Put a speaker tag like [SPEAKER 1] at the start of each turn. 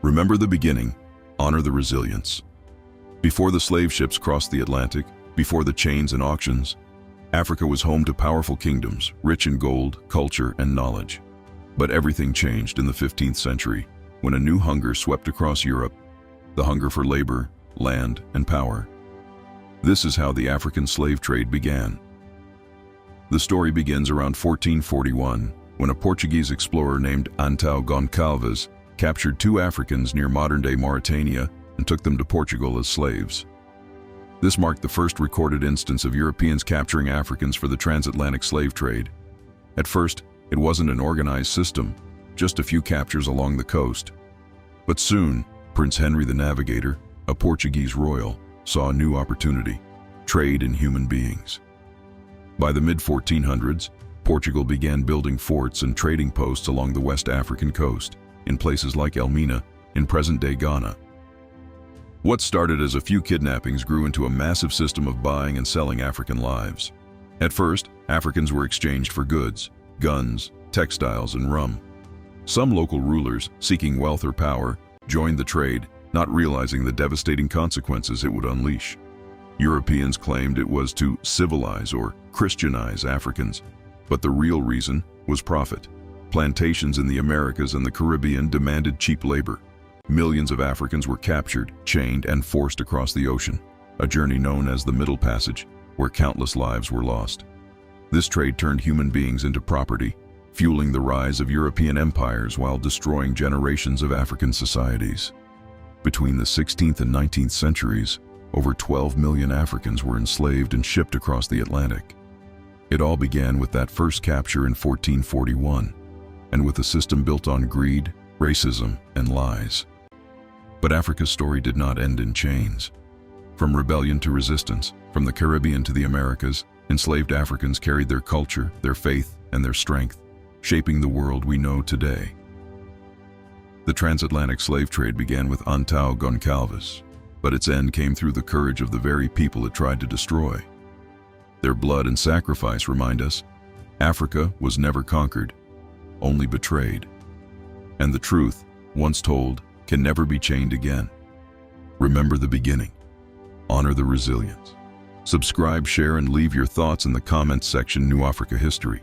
[SPEAKER 1] Remember the beginning, honor the resilience. Before the slave ships crossed the Atlantic, before the chains and auctions, Africa was home to powerful kingdoms, rich in gold, culture, and knowledge. But everything changed in the 15th century, when a new hunger swept across Europe, the hunger for labor, land, and power. This is how the African slave trade began. The story begins around 1441, when a Portuguese explorer named Antão Gonçalves captured 2 Africans near modern-day Mauritania and took them to Portugal as slaves. This marked the first recorded instance of Europeans capturing Africans for the transatlantic slave trade. At first, it wasn't an organized system, just a few captures along the coast. But soon, Prince Henry the Navigator, a Portuguese royal, saw a new opportunity: trade in human beings. By the mid-1400s, Portugal began building forts and trading posts along the West African coast, in places like Elmina, in present-day Ghana. What started as a few kidnappings grew into a massive system of buying and selling African lives. At first, Africans were exchanged for goods, guns, textiles, and rum. Some local rulers, seeking wealth or power, joined the trade, not realizing the devastating consequences it would unleash. Europeans claimed it was to civilize or Christianize Africans, but the real reason was profit. Plantations in the Americas and the Caribbean demanded cheap labor. Millions of Africans were captured, chained, and forced across the ocean, a journey known as the Middle Passage, where countless lives were lost. This trade turned human beings into property, fueling the rise of European empires while destroying generations of African societies. Between the 16th and 19th centuries, over 12 million Africans were enslaved and shipped across the Atlantic. It all began with that first capture in 1441, and with a system built on greed, racism, and lies. But Africa's story did not end in chains. From rebellion to resistance, from the Caribbean to the Americas, enslaved Africans carried their culture, their faith, and their strength, shaping the world we know today. The transatlantic slave trade began with Antão Gonçalves, but its end came through the courage of the very people it tried to destroy. Their blood and sacrifice remind us, Africa was never conquered, only betrayed. And the truth, once told, can never be chained again. Remember the beginning. Honor the resilience. Subscribe, share, and leave your thoughts in the comments section. New Africa History.